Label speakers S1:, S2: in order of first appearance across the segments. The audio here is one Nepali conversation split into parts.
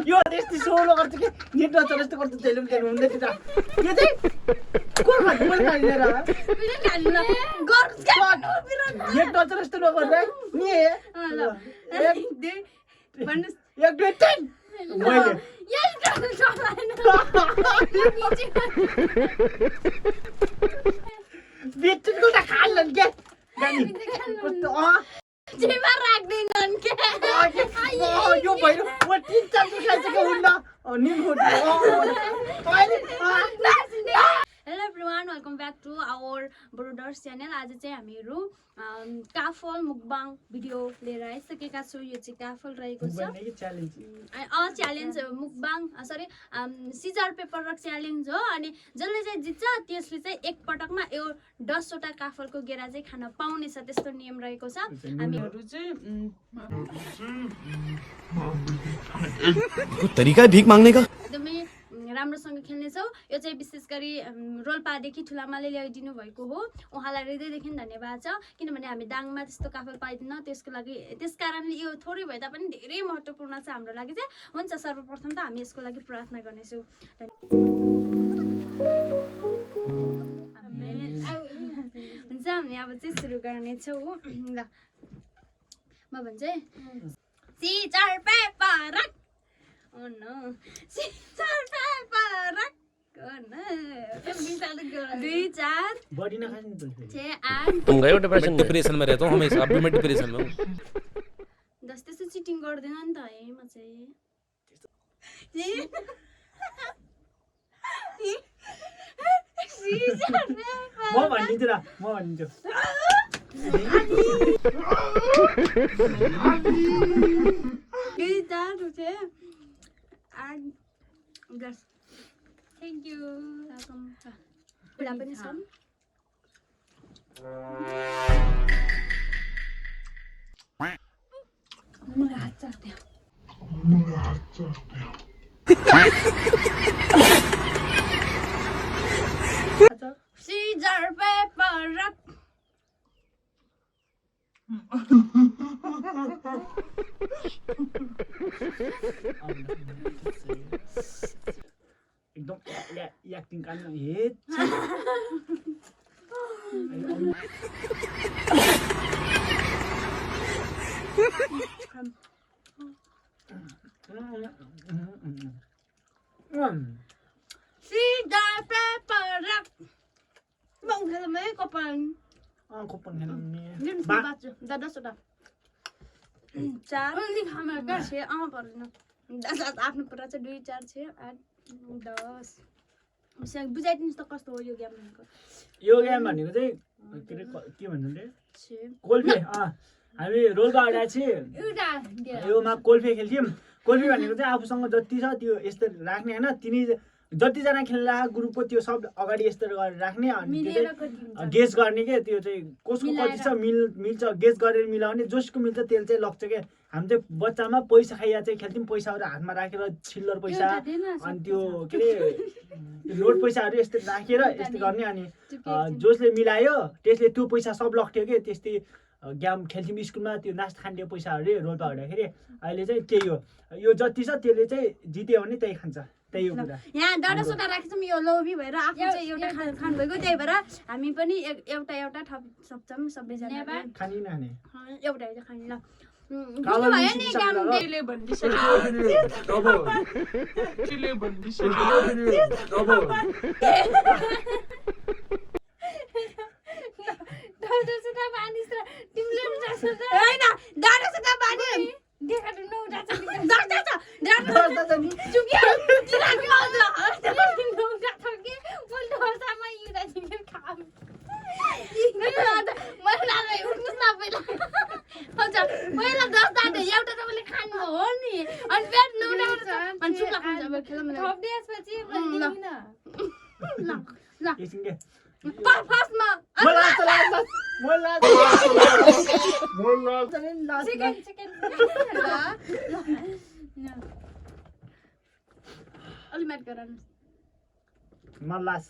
S1: यो त्यस्तै सोलो गर्छ कि नेट नचले जस्तो गर्छ त्यसले पनि त्यहाँ हुँदै थियो यो चाहिँ को खान्छ मैले खाँदिन र नेट नचले जस्तो नगर्दा नि एक दुई तिन मैले बिचको त खाल्लन के गानी कस्तो
S2: जेमा राख्दैनन् के
S1: यो भइरो म तीन चार खाइसक्यो हुन्न निम
S2: hello everyone welcome back to our brothers channel. आज चाहिँ हामीहरू काफल मुकबाङ भिडियो लिएर आइसकेका छौँ। यो चाहिँ काफल रहेको छ challenge mukbang sorry scissor paper rock challenge हो। अनि जसले चाहिँ जित्छ त्यसले चाहिँ एक पटकमा यो 10 वटा काफलको गेरा चाहिँ खान पाउनेछ, त्यस्तो नियम रहेको छ। हामीहरू
S3: चाहिँ तरिका है भीख माग्ने का
S2: एकदमै राम्रोसँग खेल्नेछौँ। यो चाहिँ विशेष गरी रोल्पादेखि ठुलामाले ल्याइदिनु भएको हो। उहाँलाई हृदयदेखि धन्यवाद छ, किनभने हामी दाङमा त्यस्तो काफल पाइँदैन। त्यसको लागि त्यस कारणले यो थोरै भए तापनि धेरै महत्त्वपूर्ण छ हाम्रो लागि चाहिँ। हुन्छ, सर्वप्रथम त हामी यसको लागि प्रार्थना गर्नेछौँ। हुन्छ, हामी अब चाहिँ सुरु गर्नेछौँ। ल म भन्छ scissor paper rock Oh no. Scissor paper rock. Oh no. दुई चार
S1: बॉडी ना खाने तो
S3: तुम गए हो डिप्रेशन में रहता हूँ हमेशा। अब भी मैं डिप्रेशन में हूँ।
S2: 10 त्यस्तो चिटिङ गर्दैन नि त है म चाहिँ।
S1: म भनिदिन्छु र म भनिदिन्छु
S2: दुई चार उठे and gas. Thank you. Welcome. Wala pa niya son? Mga hatsak niya. Scissor paper rock.
S1: एकदम एक्टिङ काम head
S2: Scissor paper rock. Bang kalau mai kopan.
S1: Köppen खेल्ने
S2: दिन बाच्यो दादा सोदा चार अलि खामा का छे पर्दैन दादा आफ्नो पुरा चाहिँ 2 4 6 8 10 उसले बुझाइदिनुस् त कस्तो हो यो गेम भनेको।
S1: यो गेम भनेको चाहिँ के भन्नु रे कोल्फे हामी रोलको अगाडि चाहिँ योमा कोल्फे खेल्थ्यौँ। कोल्फे भनेको चाहिँ आफूसँग जति छ त्यो यस्तो राख्ने हैन, तिनी जतिजना खेल्ला ग्रुपको त्यो सब अगाडि यस्तो गरेर राख्ने अनि त्यो चाहिँ गेस गर्ने के त्यो चाहिँ कसको कति छ मिल्छ गेस गरेर मिलाउने। जसको मिल्छ त्यसले चाहिँ लग्छ के। हामी चाहिँ बच्चामा पैसा खाइया चाहिँ खेल्थ्यौँ। पैसाहरू हातमा राखेर चिल्लर पैसा अनि त्यो के अरे नोट पैसाहरू यस्तो राखेर यस्तो गर्ने। अनि जसले मिलायो त्यसले त्यो पैसा सब लग्थ्यो के। त्यस्तै गेम खेल्थ्यौँ स्कुलमा। त्यो नास्ता खाने पैसाहरू रोल्पा हुँदाखेरि अहिले चाहिँ त्यही हो। यो जति छ त्यसले चाहिँ जित्यो भने त्यही खान्छ। त्यही हो कुरा।
S2: यहाँ डडसोटा राखेछौँ यो लोभी भएर आफू चाहिँ एउटा खानु भएको, त्यही भएर हामी पनि एउटा एउटा थप सक्छौँ सबैजना
S1: खानी नखाने
S2: एउटा एउटा खाने। ल बुझ्नु भयो नि गामले डडसोटा पानी तिमीले हैन डडसोटा पानी देखाउनु न उठा छ डडसोटा चुक्यो तिराको आउँछ न उठा छ के उल्टो सामा युदा तिमी खाम मलाई उठ्नु न पहिला हुन्छ पहिला 10 दाटे एउटा तपाईँले खानु हो नि अनि पेट नउठाएर अनि चुक्ला खान्छ अब खेलौँ न थप दिएपछि भन्दिन ल ल
S1: एकछिन
S2: फर्स्टमा सेकेन्ड अलि म्याट गराउनु
S1: मलास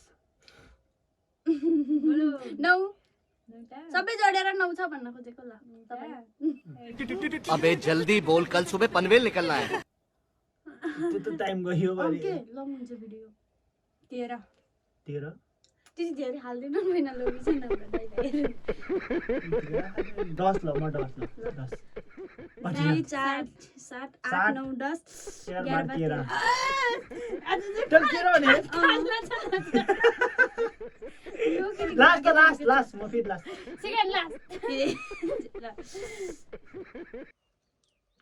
S2: 9 सबै जोडेर 9 छ भन्न खोजेको ल
S3: अबे जल्दी बोल कल सुबह पनवेल निकलना है।
S1: त्यो त टाइम गयो भने
S2: ओके लङ हुन्छ भिडियो 13
S1: 13
S2: त्यति धेरै हाल्दैन मैना लोकेसन नभए
S1: 10 ल म 10 ल 10
S2: 2 4 7 8 9 10 11 12
S1: तर के र भने लास्ट म फेरि लास्ट
S2: सेकेन्ड लास्ट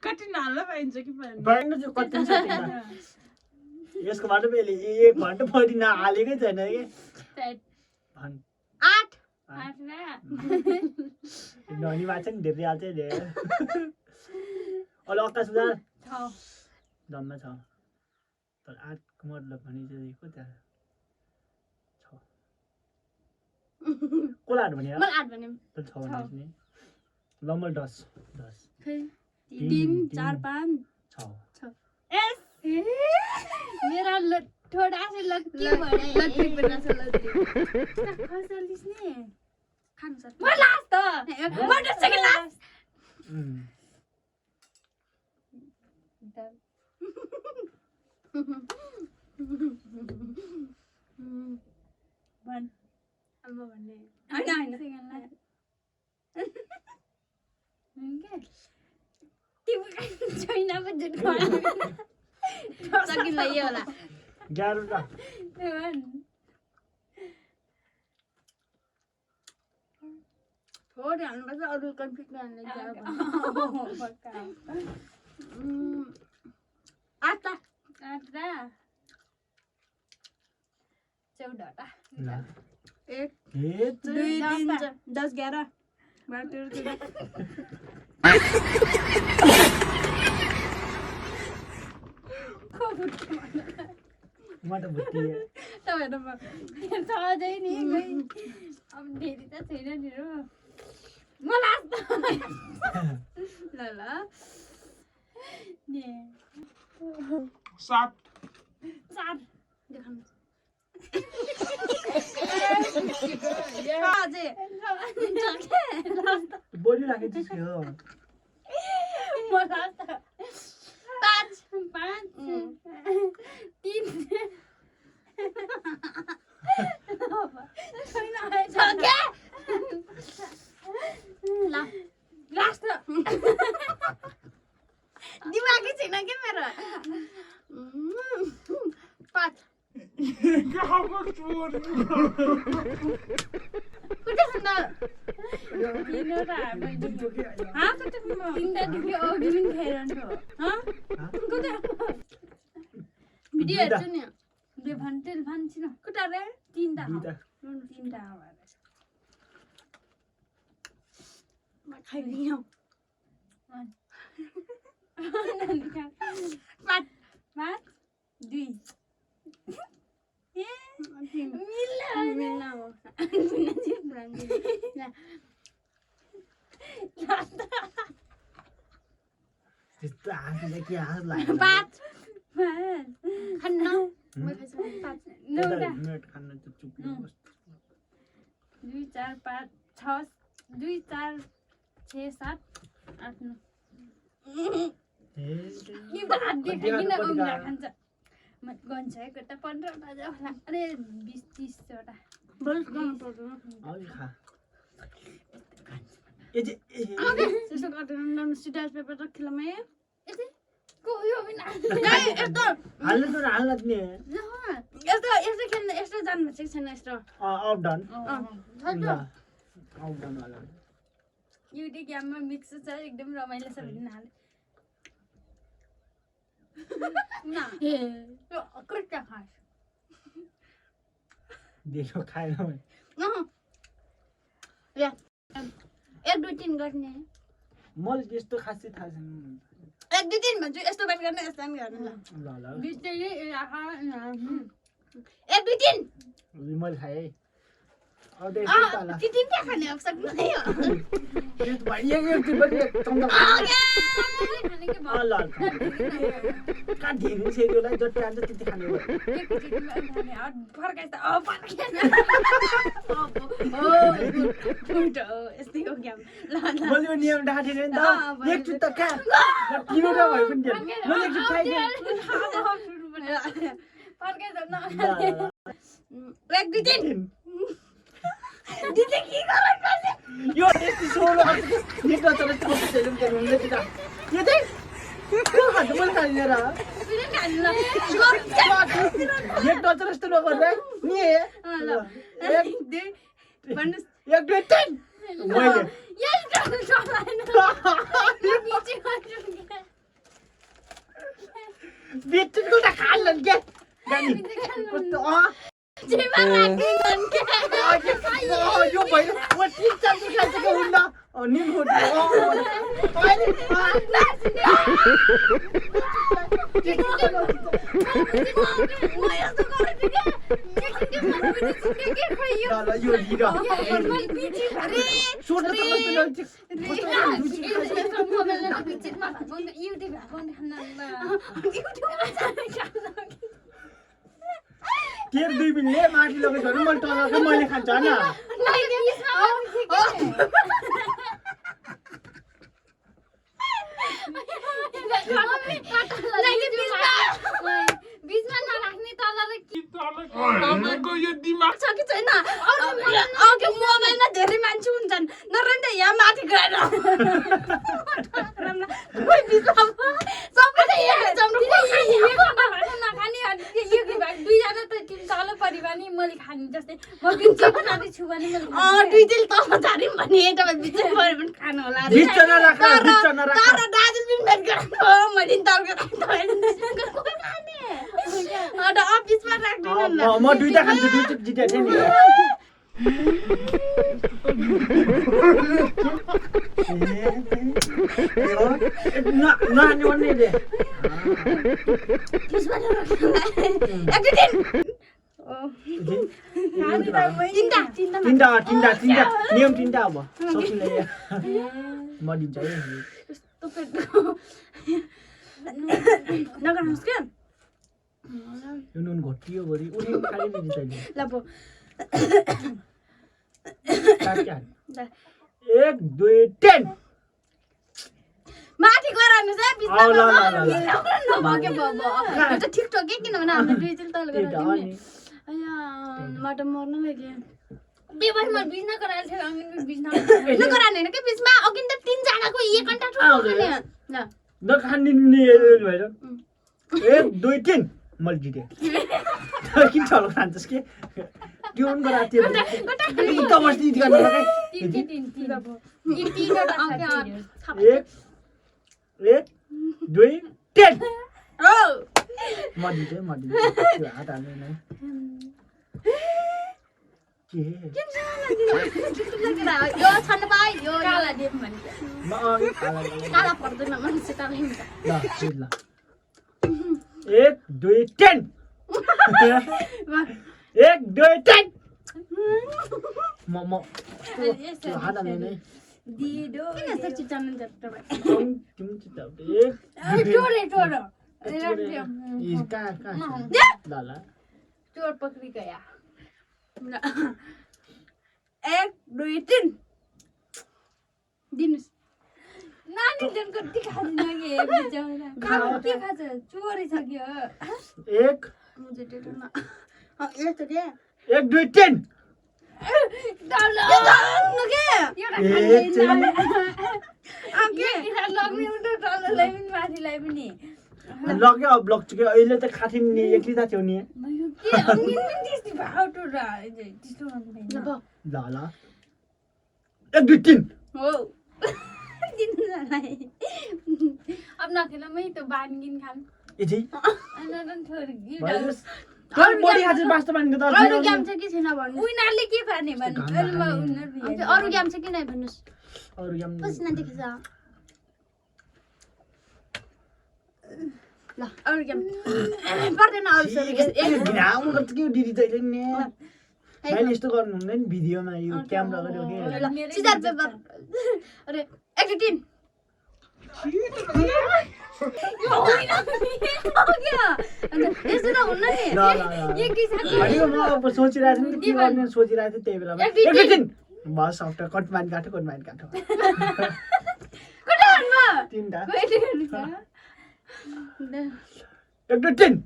S4: कति नाल्न पाइन्छ कि
S1: पाइनु चाहिँ कति छ त्यसमा यसको बाटो मैले 1 घन्टा पनि नहालेकै छैन के
S2: 8
S1: ननी बाचा नि धेरै हाल्छ नि अल आकाश उदार
S2: 6
S1: जम्मा छ तर 8 को मतलब भने चाहिँ कति कोला 8 भने
S2: मलाई 8 भने
S1: त 6 भने नि ल म 10
S2: खै 3 4 5
S1: 6
S2: एस मेरा थोड़ा से लक्की बड़े लक्की बना से लक्की खसलिस ने खान सक्छ म लास्ट त म त सेकेन्ड लास्ट भन अब भन्ने हैन सेकेन्ड लास्ट के तिमी छैन पो जुट सकिन यो होला
S1: 11 का
S2: थोरै हाल्नुपर्छ अरू कन्फ्लिक्ट हाल्ने आठ 14 1 2 3 10 11
S1: म त बुद्धि
S2: तपाईँहरू सहजै नि अब धेरै त छैन नि र म लास्ट ल ल
S4: 7
S2: देखाउनु
S1: बोली राखेको थियो
S2: म लास्ट 5 3 लास्ट दिमागै छैन के मेरो 5 कुठे सुन्दा तिनवटा मैले हा कुठे सुन्दा तिनवटा दुख्यो अघि पनि खाइरहन्छु हा कुठे भिडियो हेर्छु नि बे भन्टेल भन्छिन कुटा रे तीनटा म खाइदियो 5 2
S1: त्यस्तो हाँस्ने के हाँस लाग्यो
S2: 5 खान्न
S1: मिनट खान त चुप
S2: 2 4 5 6 2 4 6 7 8 9 के भात देखाइकिन उम्रा खान्छ म गन्छ है कता 15 बजे होला अरे 20 30 वटा बल्स गर्नु पर्दैन
S1: अलि खा ए जे
S2: त्यसो गर्दैन सिडास पेपर त खिलमै यति को यो बिना यस्तो
S1: हाल्नु त हाल्न नि
S2: यस्तो खेल्न यस्तो जान्नु चाहिँ छैन यस्तो
S1: आउट डन
S2: आउट
S1: डन वाला
S2: यो दे गेममा मिक्स छ एकदम रमाइलो छ भन्ने हाल ना यो कट्टा खास
S1: देखो खाएन भने
S2: या 1 2 3 गर्ने
S1: मलाई त्यस्तो खासै थाहा छैन
S2: 1 2 3 भन्छु यस्तो बात गर्ने यस्तो पनि गर्ने ल
S1: ल
S2: बिस्तारै आहा 1 2 3
S1: मैले खाए है अब
S2: आ तिमी के खाने अब सक्नु यो
S1: त्यो भाइ एक पनि चम्चा
S2: खाने के
S1: ल का धेरै सेड्युललाई जति आन्छ त्यति खाने हो
S2: फर्काइ त फर्काइ यस्तै हो गेम ल
S1: मैले यो नियम ढाटेन नि त एक जुत्ता खा म 3 वटा भए पनि दिएँ मैले एक जुत्ता खाइदिएँ
S2: फर्कै जाऊ न
S1: ल, ल, ल।
S2: 1 2 3
S1: 3
S2: दिदी के गर्नु
S1: यो यति सोलो निस्न तर यस्तो कस्तो छैन के हुन्छ कि त यो चाहिँ को खान्छ मैले खाने र
S2: बिना खानु
S1: एक डजन जस्तो नगर्दा नि
S2: ल 1 2 भन्नुस्
S1: 1 2 3 मैले
S2: यही गर्नु सक्दैन बिचै गर्नु
S1: बिचको त खाल्न के गानी कस्तो
S2: जेमा राख्ने गन्के
S1: यो भएन म ठीक छ खान्छ के हुन्न निम खोज्नु अहिले यो लिडा सोड्न त के 2 मिनटले माथि लगेछ भने मैले टलाको मैले खान्छ हैन
S2: बीचमा नराख्ने तल र के आमाको यो दिमाग छ कि छैन अघि मोबाइलमा धेरै मान्छे हुन्छन् नरन्त यहाँ माथि गएर कोही बिचमा सबैले यहाँ नखाने यो भाग 2 जना त तिमी तल परिवार नि मैले खाने जस्तै म बिचमा नाति छु भने मैले 2 दिन तल झारिम भने तपाईँ बिचमा परे पनि खानु होला
S1: बिचमा राख बिचमा राख
S2: तर दाजु पनि भेट गर्नु मैले तल कोही खाने अड अफिसमा राख्दिन ल
S1: म दुईटा खान्छु दुईटा जिते थिए नि नहान्ने भन्ने दे तिनटा नियम तिनटा अब सकिने म दिन्छ है
S2: नगर्नुहोस् क्या
S1: यो नुन घटियो गरी उनी खाली नि जिताइदियो
S2: ल पो
S1: 1 2 10
S2: माथि गराउनु छ बिचमा
S1: ल
S2: नभके बाबा यो त ठिक ठोक के किनभने हामी दुई दिन तल गराउँथ्यौँ नि अया म त मर्न लाग्यो बेबस म बिच नगराएर थियो हामी बिच नगराउने हैन के बिचमा अघि त 3 जनाको 1 घण्टा ठोक्यो नि ल
S1: नखाने नि भएर 1 2 3 मैले जिते किन चलो खान्छस् के त्यो पनि गरा त्यो त बस्ती गर्न लगे
S2: 3 अब
S1: 1 2 10
S2: ओ
S1: म जिते त्यो हात हाल्ने नै
S2: यो छन् पाइ यो काला देम भन्छ
S1: म
S2: काला पर्दैन मान्छे काला हुन्छ
S1: ल 1 2 10 1 2 10 म त्यो हात हाल्ने नै
S2: दिदो किन यस्तो चिचाउनु जस्तो
S1: तिमी चिताउँदै
S2: टोरे टोरो
S1: ल
S2: चोर पकडी गया 1 2 3 दिनुस् नानी जन कति खादिन के बिचारा खाऊ के खाछ चोरी छ के
S1: 1
S2: मुझे डेटो न यस्तो के
S1: 1 2 10
S2: डाल न के एउटा खाने आके लग्ने उठो टललाई पनि माथिलाई पनि
S1: लग्यो अब ब्लक चुक्यो अहिले त खाथिन नि एक्लै त थियो नि
S2: मैले के अङ्गिन पनि त्यस्तै भाउटो र त्यस्तो गर्दैन ल
S1: ल 1 2 3
S2: हो अब नखेला मै त बानगिन खाम
S1: इजी
S2: अनरन थोरी
S1: तर बडी खान्छ पास्ता बानीको त
S2: अरु गेम छ कि छैन भन्नु उनीहरुले के खाने भन्नु अरु गेम छ कि नै भन्नुस्
S1: अरु गेम
S2: पसिना देखेछ ल अरु गेम पर्दैन अरु सबै
S1: घिनाउनु गर्छ के दिदी जहिले नि मैले यस्तो गर्नु हुँदैन भिडियोमा यो क्यामेरा गर्यो के
S2: सिधा पेपर अरे 1 2 3 यस्तो त हुन्न नि एक दुई साथी
S1: भनेको म अब सोचिरहेको थिएँ के गर्ने सोचिरहेको थिएँ त्यही बेलामा एकैछिन बस आफ्टर कटमान काट्यो
S2: कटानमा
S1: तिनटा
S2: कहिले गर्नु छ
S1: 1 2 3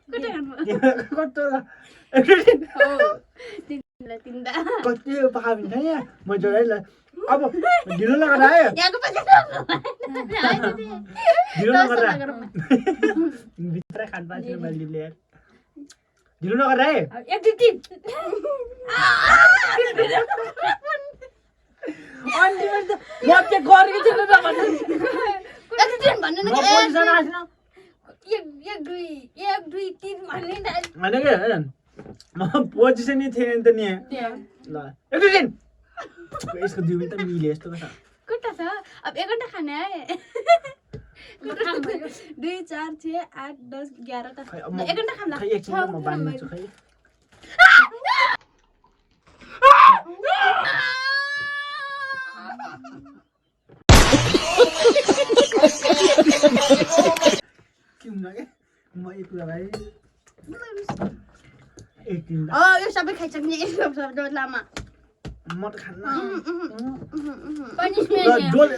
S1: कस्तो एकैछिन
S2: तिनवटा
S1: कति पकाबिन्छ यहाँ म जोडाइलाई अब ढिलो नगर आयो
S2: यहाँको पछि
S1: ढिलो नगर भित्र खान पाँचले मैले ल्याएर ढिलो नगर आयो
S2: 1 2 3
S1: अनि म के गरेको थिएन त भन्नु
S2: भन्नु
S1: म पोजिसन आछिन
S2: 1 2 1 2 3 भन्ने
S1: होइन के म पोजिसनै थिएन नि त नि ल एकैछिन यसको दुई मिनट मिले यस्तो छ
S2: कुट्टा छ अब 1 घण्टा खाने है 2 4 6 8 10 11 टा 1 घण्टा खाना
S1: खै एकछिन म बान्दिन्छु खै के हुँदा के म एक कुरा भाइ एकछिन
S2: यो सबै खाइसक्ने यसको लामा
S1: म त खान्न
S2: पनिशमेन्ट
S1: डोल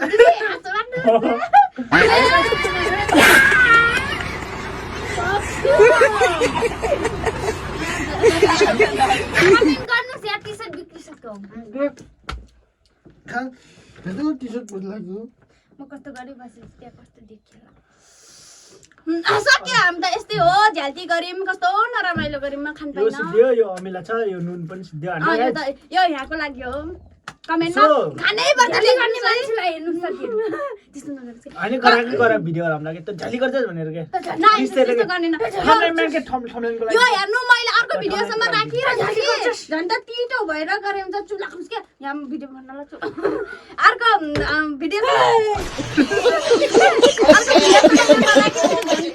S2: गर्नुस् या टी-सर्ट बिग्रिसक्यो
S1: खा त्यो टी-सर्ट बदलाको
S2: म कस्तो गरी बसेँ त्यहाँ कस्तो देखियो सक्यो हामी त यस्तै हो झ्याल्टी गरिम कस्तो नरमाइलो गरिम म खान
S1: यो
S2: पाइन
S1: सिद्धियो यो अमिला छ यो नुन पनि सिद्धियो
S2: यो
S1: हाल्नु
S2: त यो यहाँको लागि हो कमेन्टमा खानै पर्छ ले गर्ने मान्छेलाई हेर्नु सक्यो त्यस्तो नगर्छ
S1: अनि गराको गरा भिडियो हाल्नु लागि त झ्याली गर्छ भनेर के
S2: त्यस्तो गर्ने न
S1: थम्बनेलमा के थम्बनेलको लागि
S2: यो हेर्नु मैले अर्को भिडियोसम्म राखिरहेको छु झन् त तितो भएर गरे हुन्छ चुला खुस के यहाँ भिडियो भन्न लाग्छु अर्को भिडियो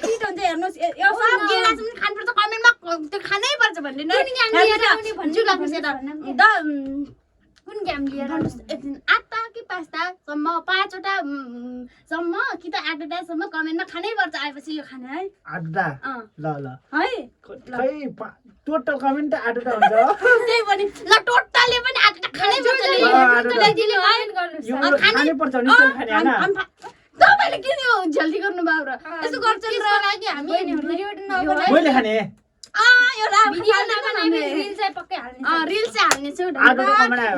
S2: तितो हुन्छ हेर्नुस् यो सब गेरास पनि खानुपर्छ कमेन्टमा त्यो खानै पर्छ भन्ने चुला खुस यता कुन गेम लिएर आठटा कि पाँचटा सम्म 5 वटा सम्म कि त 8 सम्म कमेन्टमा खानै पर्छ आएपछि यो खाने है
S1: आधा ल ल
S2: है
S1: खै टोटल कमेन्ट त 8 हुन्छ
S2: त्यही पनि ल टोटलले पनि 8 खानै पर्छ नि दिले
S1: यो खानै पर्छ नि त्यो खाने हैन
S2: तपाईले किन यो जल्दी गर्नु भयो र यस्तो गर्छ नि लागि हामी भिडियो नबनाइ
S1: मैले खाने
S2: यो भिडियो नबनाइ रिल चाहिँ पक्कै हाल्ने रिल चाहिँ हाल्ने छु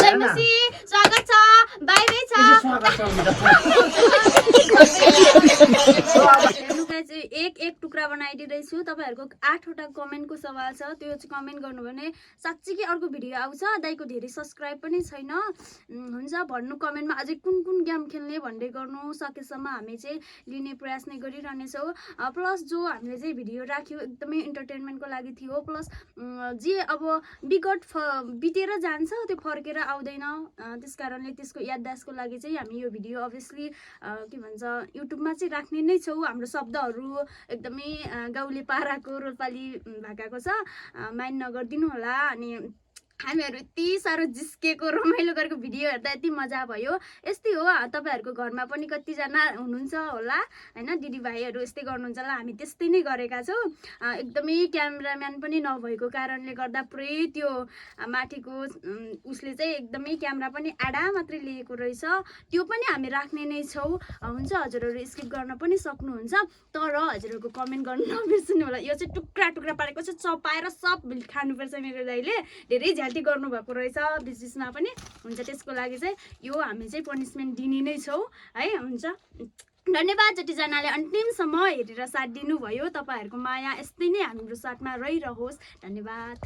S2: जयमसी स्वागत छ बाइ बाइ छ एक टुक्रा बनाइदिँदैछु तपाईहरुको 8 वटा कमेन्टको सवाल छ त्यो चाहिँ कमेन्ट गर्नु भने साच्चै के अर्को भिडियो आउँछ दाइको धेरै सब्स्क्राइब पनि छैन हुन्छ भन्नु कमेन्टमा अझै कुन कुन गेम खेल्ने भन्दै गर्नु सकेसम्म हामी चाहिँ लिने प्रयास नै गरिरहनेछौँ प्लस जो हामीले चाहिँ भिडियो राख्यो एकदमै इन्टरटेनमेन्टको लागि थियो प्लस जे अब विगत बितेर जान्छ त्यो फर्केर आउँदैन त्यसकारणले त्यसको याददास्तको लागि चाहिँ हामी यो भिडियो अभियसली के भन्छ युट्युबमा चाहिँ राख्ने नै छौँ हाम्रो शब्दहरू एकदमै गाउँले पाराको रोल्पाली भाकाको छ माइन्ड नगरिदिनु होला अनि हामीहरू यति साह्रो जिस्केको रमाइलो गरेको भिडियो हेर्दा यति मजा भयो यस्तै हो तपाईहरुको घरमा पनि कतिजना हुनुहुन्छ होला हैन दिदीभाइहरू यस्तै गर्नुहुन्छ होला हामी त्यस्तै नै गरेका छौँ एकदमै क्यामेराम्यान पनि नभएको कारणले गर्दा पुरै त्यो माथिको उसले चाहिँ एकदमै क्यामेरा पनि आडा मात्रै लिएको रहेछ त्यो पनि हामी राख्ने नै छौँ हुन्छ हजुरहरू स्किप गर्न पनि सक्नुहुन्छ तर हजुरहरूको कमेन्ट गर्न नबिर्सनु होला यो चाहिँ टुक्रा टुक्रा पारेको छ चपाएर सब खानुपर्छ मेरो दाइले धेरै झ्याल्टी गर्नुभएको रहेछ बिचबिचमा पनि हुन्छ त्यसको लागि चाहिँ यो हामी चाहिँ पनिसमेन्ट दिने नै छौँ है हुन्छ धन्यवाद जतिजनाले अन्तिमसम्म हेरेर साथ दिनुभयो तपाईहरुको माया यस्तै नै हाम्रो साथमा रहिरहोस् धन्यवाद।